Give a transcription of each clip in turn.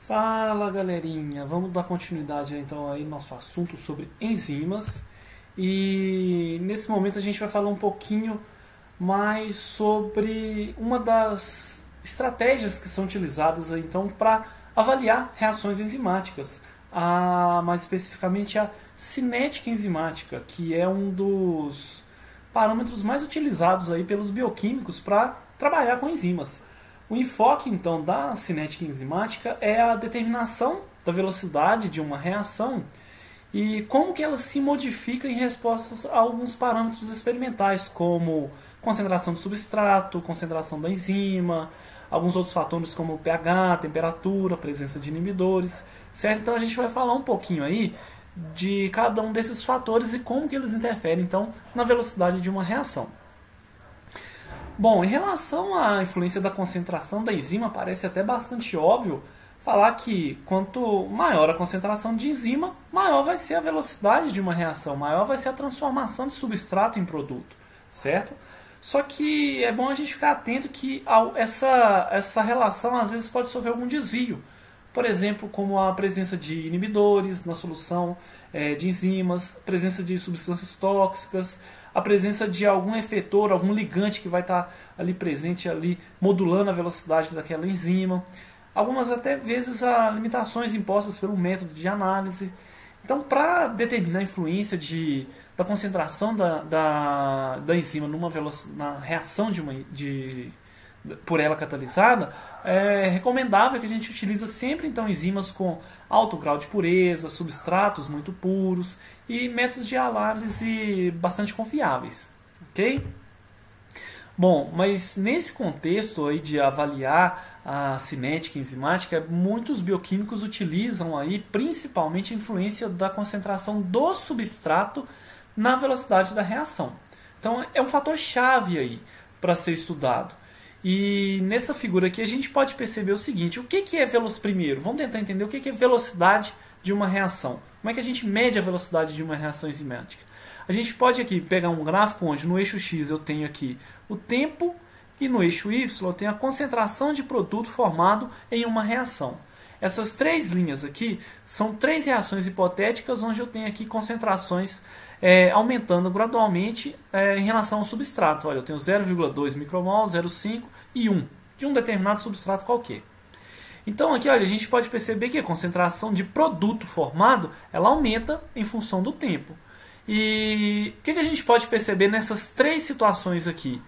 Fala galerinha, vamos dar continuidade então aí no nosso assunto sobre enzimas e nesse momento a gente vai falar um pouquinho mais sobre uma das estratégias que são utilizadas aí, então para avaliar reações enzimáticas, mais especificamente a cinética enzimática, que é um dos parâmetros mais utilizados aí pelos bioquímicos para trabalhar com enzimas. O enfoque, então, da cinética enzimática é a determinação da velocidade de uma reação e como que ela se modifica em resposta a alguns parâmetros experimentais, como concentração do substrato, concentração da enzima, alguns outros fatores como pH, temperatura, presença de inibidores, certo? Então a gente vai falar um pouquinho aí de cada um desses fatores e como que eles interferem, então, na velocidade de uma reação. Bom, em relação à influência da concentração da enzima, parece até bastante óbvio falar que quanto maior a concentração de enzima, maior vai ser a velocidade de uma reação, maior vai ser a transformação de substrato em produto, certo? Só que é bom a gente ficar atento que essa relação às vezes pode sofrer algum desvio. Por exemplo, como a presença de inibidores na solução de enzimas, presença de substâncias tóxicas, a presença de algum efetor, algum ligante que vai estar ali presente, ali modulando a velocidade daquela enzima. Algumas até vezes há limitações impostas pelo método de análise. Então, para determinar a influência da concentração da enzima na reação por ela catalisada, é recomendável que a gente utilize sempre então enzimas com alto grau de pureza, substratos muito puros e métodos de análise bastante confiáveis, ok? Bom, mas nesse contexto aí de avaliar a cinética enzimática, muitos bioquímicos utilizam aí principalmente a influência da concentração do substrato na velocidade da reação. Então é um fator chave aí para ser estudado. E nessa figura aqui a gente pode perceber o seguinte: o que é velocidade? Primeiro, vamos tentar entender o que é velocidade de uma reação. Como é que a gente mede a velocidade de uma reação enzimática? A gente pode aqui pegar um gráfico onde no eixo X eu tenho aqui o tempo e no eixo Y eu tenho a concentração de produto formado em uma reação. Essas três linhas aqui são três reações hipotéticas onde eu tenho aqui concentrações aumentando gradualmente em relação ao substrato. Olha, eu tenho 0,2 micromol, 0,5 e 1 de um determinado substrato qualquer. Então aqui, olha, a gente pode perceber que a concentração de produto formado ela aumenta em função do tempo. E o que a gente pode perceber nessas três situações aqui?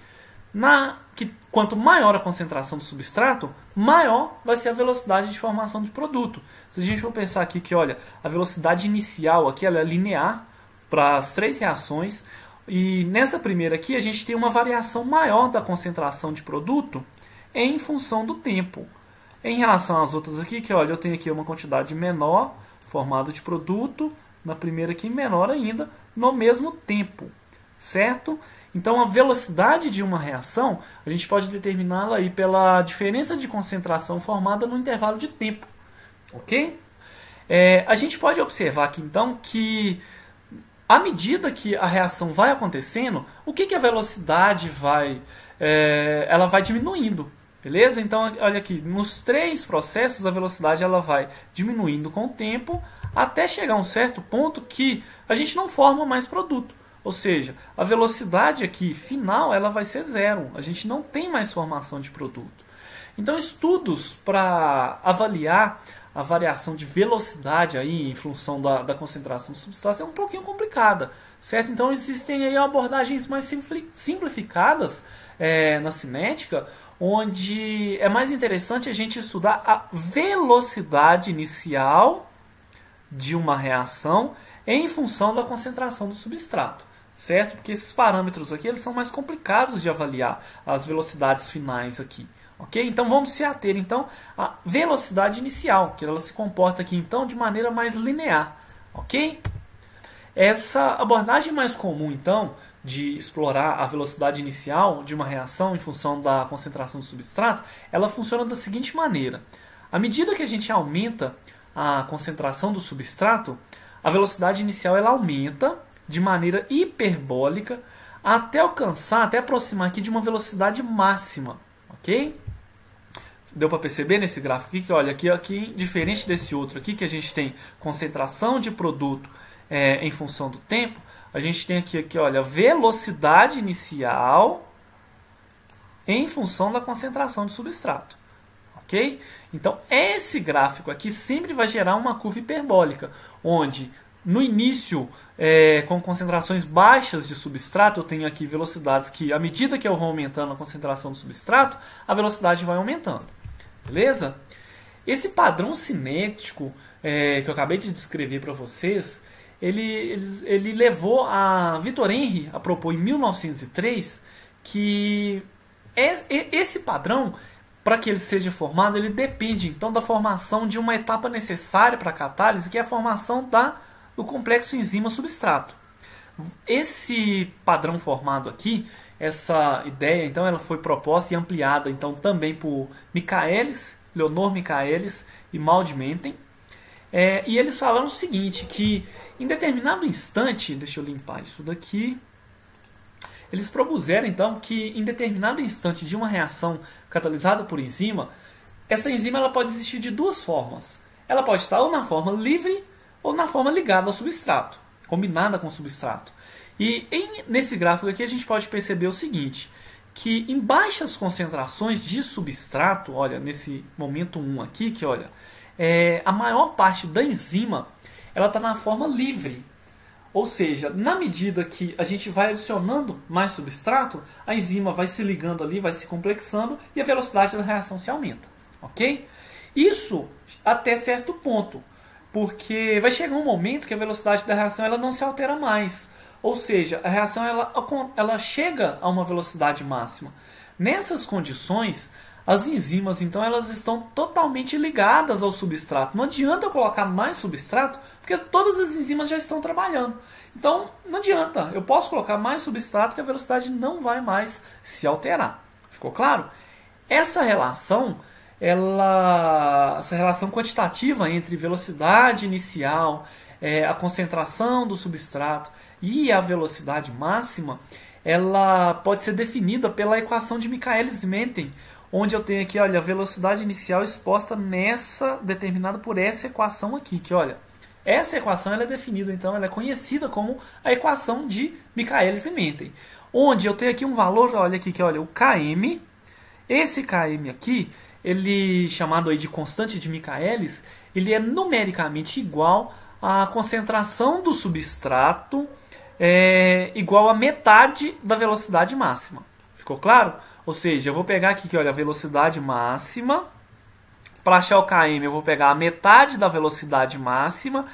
Que quanto maior a concentração do substrato, maior vai ser a velocidade de formação de produto. Se a gente for pensar aqui que, olha, a velocidade inicial aqui ela é linear para as três reações, e nessa primeira aqui a gente tem uma variação maior da concentração de produto em função do tempo. Em relação às outras aqui, que olha, eu tenho aqui uma quantidade menor formada de produto, na primeira aqui menor ainda, no mesmo tempo, certo? Então a velocidade de uma reação, a gente pode determiná-la aí pela diferença de concentração formada no intervalo de tempo, ok? A gente pode observar aqui então que à medida que a reação vai acontecendo, o que a velocidade ela vai diminuindo, beleza? Então olha aqui, nos três processos a velocidade ela vai diminuindo com o tempo até chegar a um certo ponto que a gente não forma mais produto. Ou seja, a velocidade aqui final ela vai ser zero. A gente não tem mais formação de produto. Então estudos para avaliar a variação de velocidade aí em função da concentração do substrato é um pouquinho complicada, certo? Então existem aí abordagens mais simplificadas na cinética, onde é mais interessante a gente estudar a velocidade inicial de uma reação em função da concentração do substrato, certo? Porque esses parâmetros aqui eles são mais complicados de avaliar, as velocidades finais aqui, ok? Então vamos se ater então à velocidade inicial, que ela se comporta aqui então de maneira mais linear, ok? Essa abordagem mais comum então de explorar a velocidade inicial de uma reação em função da concentração do substrato, ela funciona da seguinte maneira: à medida que a gente aumenta a concentração do substrato, a velocidade inicial ela aumenta de maneira hiperbólica até aproximar aqui de uma velocidade máxima, ok? Deu para perceber nesse gráfico aqui que, olha, aqui, diferente desse outro aqui, que a gente tem concentração de produto em função do tempo, a gente tem aqui, olha, velocidade inicial em função da concentração de substrato. Ok? Então, esse gráfico aqui sempre vai gerar uma curva hiperbólica, onde no início, com concentrações baixas de substrato, eu tenho aqui velocidades que, à medida que eu vou aumentando a concentração do substrato, a velocidade vai aumentando. Beleza? Esse padrão cinético que eu acabei de descrever para vocês, ele levou a Victor Henry a propor em 1903 que esse padrão, para que ele seja formado, ele depende então da formação de uma etapa necessária para a catálise, que é a formação do complexo enzima-substrato. Esse padrão formado aqui, essa ideia, então, ela foi proposta e ampliada então também por Michaelis, Leonor Michaelis e Maud Menten. E eles falaram o seguinte, que em determinado instante, deixa eu limpar isso daqui, eles propuseram então que em determinado instante de uma reação catalisada por enzima, essa enzima ela pode existir de duas formas. Ela pode estar ou na forma livre ou na forma ligada ao substrato, combinada com o substrato. E nesse gráfico aqui a gente pode perceber o seguinte, que em baixas concentrações de substrato, olha, nesse momento 1 aqui, que olha, a maior parte da enzima ela está na forma livre. Ou seja, na medida que a gente vai adicionando mais substrato, a enzima vai se ligando ali, vai se complexando e a velocidade da reação se aumenta. Ok? Isso até certo ponto, porque vai chegar um momento que a velocidade da reação ela não se altera mais. Ou seja, a reação ela chega a uma velocidade máxima. Nessas condições, as enzimas então elas estão totalmente ligadas ao substrato. Não adianta eu colocar mais substrato, porque todas as enzimas já estão trabalhando. Então não adianta, eu posso colocar mais substrato que a velocidade não vai mais se alterar. Ficou claro? Essa relação quantitativa entre velocidade inicial, a concentração do substrato e a velocidade máxima, ela pode ser definida pela equação de Michaelis-Menten, onde eu tenho aqui, olha, a velocidade inicial exposta determinada por essa equação aqui, que olha, essa equação ela é definida, então ela é conhecida como a equação de Michaelis-Menten, onde eu tenho aqui um valor, olha aqui, que olha, o Km, esse Km aqui, ele chamado aí de constante de Michaelis, ele é numericamente igual à concentração do substrato igual a metade da velocidade máxima. Ficou claro? Ou seja, eu vou pegar aqui que olha, a velocidade máxima. Para achar o Km, eu vou pegar a metade da velocidade máxima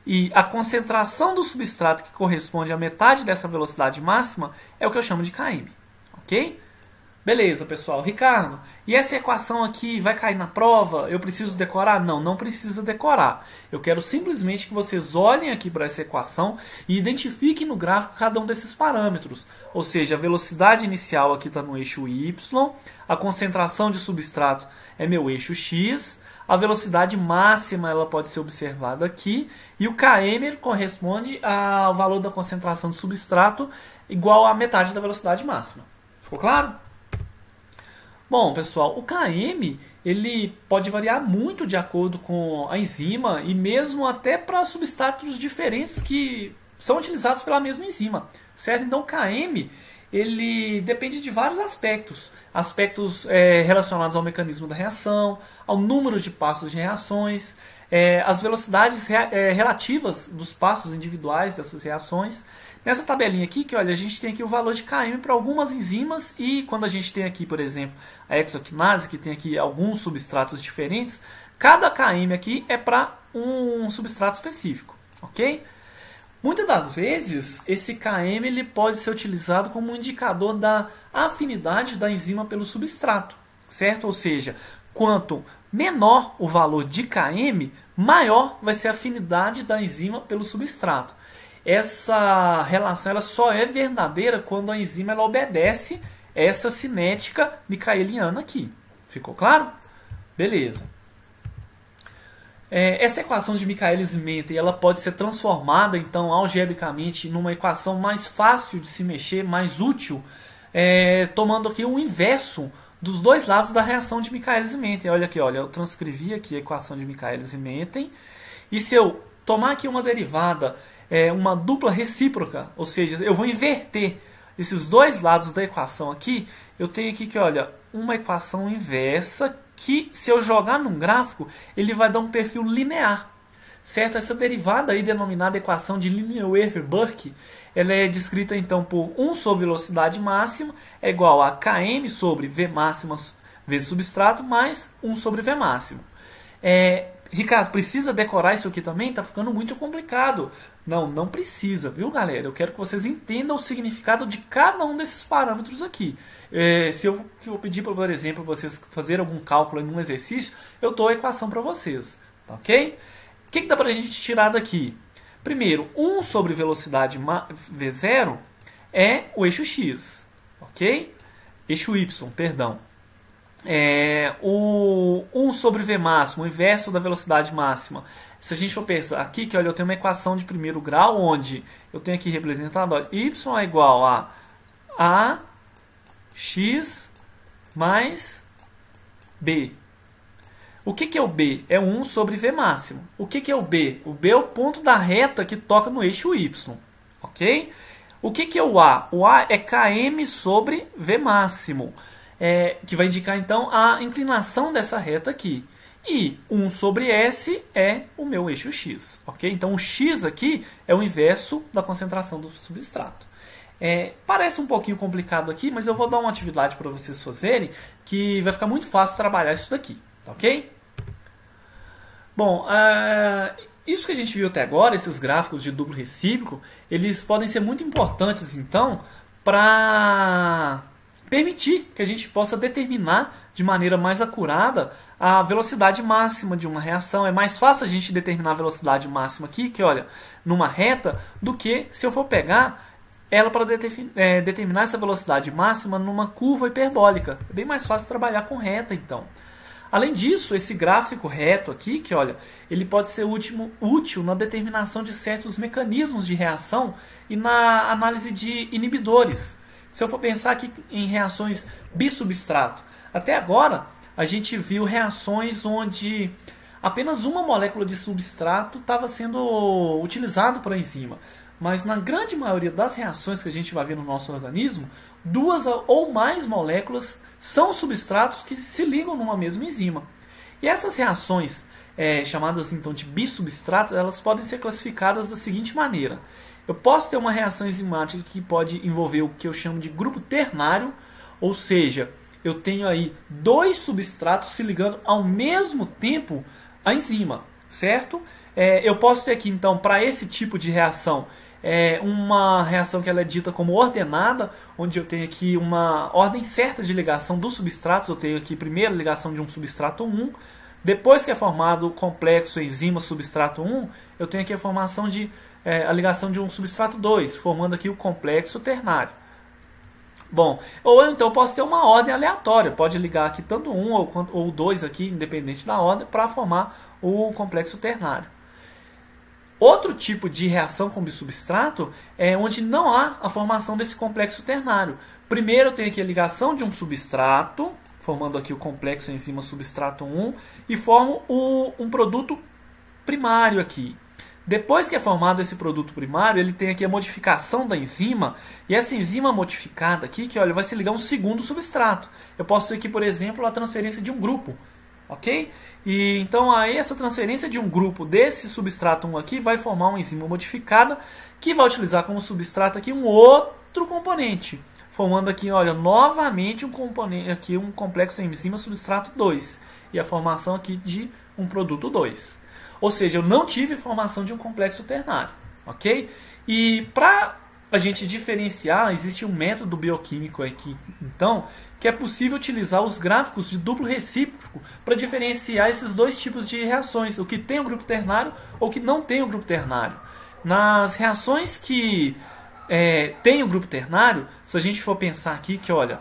e a concentração do substrato que corresponde à metade dessa velocidade máxima é o que eu chamo de Km. Ok? Beleza, pessoal. Ricardo, e essa equação aqui vai cair na prova? Eu preciso decorar? Não, não precisa decorar. Eu quero simplesmente que vocês olhem aqui para essa equação e identifiquem no gráfico cada um desses parâmetros. Ou seja, a velocidade inicial aqui está no eixo Y, a concentração de substrato é meu eixo X, a velocidade máxima ela pode ser observada aqui e o Km corresponde ao valor da concentração de substrato igual a metade da velocidade máxima. Ficou claro? Bom, pessoal, o Km ele pode variar muito de acordo com a enzima e mesmo até para substratos diferentes que são utilizados pela mesma enzima, certo? Então, o Km ele depende de vários aspectos. Aspectos relacionados ao mecanismo da reação, ao número de passos de reações, as velocidades relativas dos passos individuais dessas reações. Nessa tabelinha aqui, que olha, a gente tem aqui o valor de Km para algumas enzimas e quando a gente tem aqui, por exemplo, a exoquinase, que tem aqui alguns substratos diferentes, cada Km aqui é para um substrato específico, ok? Muitas das vezes, esse Km ele pode ser utilizado como um indicador da afinidade da enzima pelo substrato, certo? Ou seja, quanto menor o valor de Km, maior vai ser a afinidade da enzima pelo substrato. Essa relação ela só é verdadeira quando a enzima ela obedece essa cinética michaeliana aqui. Ficou claro? Beleza. Essa equação de Michaelis-Menten ela pode ser transformada então algebricamente numa equação mais fácil de se mexer, mais útil, tomando aqui o inverso dos dois lados da reação de Michaelis e Menten. Olha aqui, olha, eu transcrevi aqui a equação de Michaelis e Menten. E se eu tomar aqui uma derivada, uma dupla recíproca, ou seja, eu vou inverter esses dois lados da equação aqui, eu tenho aqui que, olha, uma equação inversa que, se eu jogar num gráfico, ele vai dar um perfil linear. Certo? Essa derivada aí, denominada equação de Lineweaver-Burke, ela é descrita então por 1 sobre velocidade máxima é igual a Km sobre V máxima vezes substrato mais 1 sobre V máximo. Ricardo, precisa decorar isso aqui também? Tá ficando muito complicado. Não, não precisa, viu, galera? Eu quero que vocês entendam o significado de cada um desses parâmetros aqui. Se eu pedir, por exemplo, vocês fazerem algum cálculo em um exercício, eu dou a equação para vocês, tá ok? O que dá para a gente tirar daqui? Primeiro, 1 sobre velocidade V0 é o eixo x, ok? Eixo y, perdão. O 1 sobre V máximo, o inverso da velocidade máxima. Se a gente for pensar aqui, que olha, eu tenho uma equação de primeiro grau, onde eu tenho aqui representado, olha, y é igual a x mais b. O que é o b? É 1 sobre V máximo. O que é o b? O b é o ponto da reta que toca no eixo y, ok? O que é o a? O a é km sobre V máximo. Que vai indicar então a inclinação dessa reta aqui. E 1 sobre S é o meu eixo x. Ok? Então o x aqui é o inverso da concentração do substrato. Parece um pouquinho complicado aqui, mas eu vou dar uma atividade para vocês fazerem que vai ficar muito fácil trabalhar isso daqui. Ok? Bom, isso que a gente viu até agora, esses gráficos de duplo recíproco, eles podem ser muito importantes então para permitir que a gente possa determinar de maneira mais acurada a velocidade máxima de uma reação. É mais fácil a gente determinar a velocidade máxima aqui, que olha, numa reta, do que se eu for pegar ela para determinar essa velocidade máxima numa curva hiperbólica. É bem mais fácil trabalhar com reta, então. Além disso, esse gráfico reto aqui, que olha, ele pode ser útil na determinação de certos mecanismos de reação e na análise de inibidores. Se eu for pensar aqui em reações bissubstrato, até agora a gente viu reações onde apenas uma molécula de substrato estava sendo utilizada para a enzima. Mas na grande maioria das reações que a gente vai ver no nosso organismo, 2 ou mais moléculas são substratos que se ligam numa mesma enzima. E essas reações, chamadas então de bissubstrato, elas podem ser classificadas da seguinte maneira. Eu posso ter uma reação enzimática que pode envolver o que eu chamo de grupo ternário, ou seja, eu tenho aí 2 substratos se ligando ao mesmo tempo à enzima, certo? Eu posso ter aqui então, para esse tipo de reação, uma reação que ela é dita como ordenada, onde eu tenho aqui uma ordem certa de ligação dos substratos. Eu tenho aqui primeiro a ligação de um substrato 1, depois que é formado o complexo enzima-substrato 1, eu tenho aqui a formação de a ligação de um substrato 2, formando aqui o complexo ternário. Bom, ou então eu posso ter uma ordem aleatória, pode ligar aqui tanto 1 ou 2 aqui, independente da ordem, para formar o complexo ternário. Outro tipo de reação com bissubstrato é onde não há a formação desse complexo ternário. Primeiro eu tenho aqui a ligação de um substrato, formando aqui o complexo enzima-substrato 1, e formo um produto primário aqui. Depois que é formado esse produto primário, ele tem aqui a modificação da enzima, e essa enzima modificada aqui, que olha, vai se ligar a um segundo substrato. Eu posso ter aqui, por exemplo, a transferência de um grupo. Ok? E então aí essa transferência de um grupo desse substrato 1 aqui vai formar uma enzima modificada que vai utilizar como substrato aqui um outro componente, formando aqui, olha, novamente um componente aqui, um complexo enzima substrato 2 e a formação aqui de um produto 2. Ou seja, eu não tive formação de um complexo ternário, ok? E para a gente diferenciar, existe um método bioquímico aqui, então, que é possível utilizar os gráficos de duplo recíproco para diferenciar esses dois tipos de reações, o que tem o grupo ternário ou o que não tem o grupo ternário. Nas reações que tem o grupo ternário, se a gente for pensar aqui que, olha,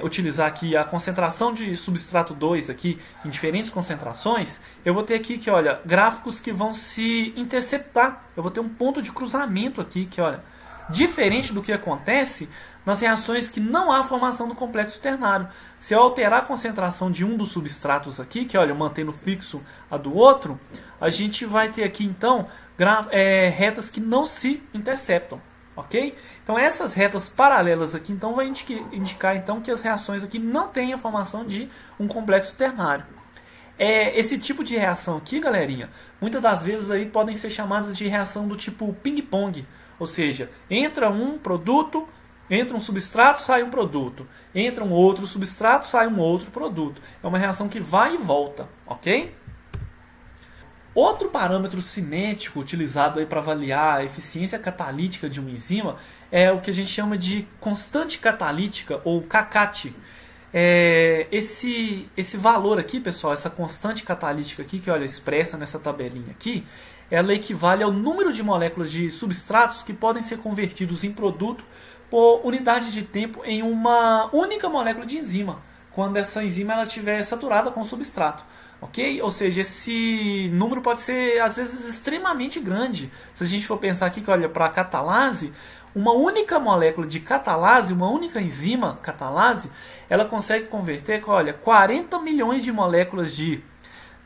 utilizar aqui a concentração de substrato 2 aqui em diferentes concentrações, eu vou ter aqui que, olha, gráficos que vão se interceptar. Eu vou ter um ponto de cruzamento aqui que, olha, diferente do que acontece nas reações que não há formação do complexo ternário. Se eu alterar a concentração de um dos substratos aqui, que olha, mantendo fixo a do outro, a gente vai ter aqui então retas que não se interceptam. Ok? Então essas retas paralelas aqui então vai indicar então que as reações aqui não têm a formação de um complexo ternário. Esse tipo de reação aqui, galerinha, muitas das vezes aí podem ser chamadas de reação do tipo ping-pong. Ou seja, entra um produto, entra um substrato, sai um produto. Entra um outro substrato, sai um outro produto. É uma reação que vai e volta, ok? Outro parâmetro cinético utilizado para avaliar a eficiência catalítica de uma enzima é o que a gente chama de constante catalítica, ou CACAT. Esse valor aqui, pessoal, essa constante catalítica aqui, que olha, expressa nessa tabelinha aqui, ela equivale ao número de moléculas de substratos que podem ser convertidos em produto por unidade de tempo em uma única molécula de enzima, quando essa enzima ela estiver saturada com o substrato. Ok? Ou seja, esse número pode ser às vezes extremamente grande. Se a gente for pensar aqui que olha para a catalase, uma única molécula de catalase, uma única enzima catalase, ela consegue converter, olha, 40 milhões de moléculas de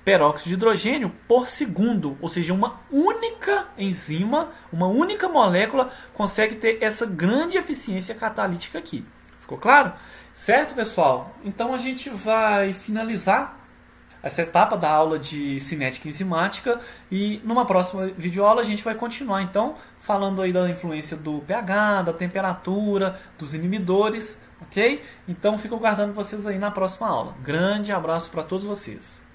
peróxido de hidrogênio por segundo. Ou seja, uma única enzima, uma única molécula consegue ter essa grande eficiência catalítica aqui. Ficou claro? Certo, pessoal? Então a gente vai finalizar essa etapa da aula de cinética enzimática e numa próxima videoaula a gente vai continuar então falando aí da influência do pH, da temperatura, dos inibidores, ok? Então fico aguardando vocês aí na próxima aula. Grande abraço para todos vocês.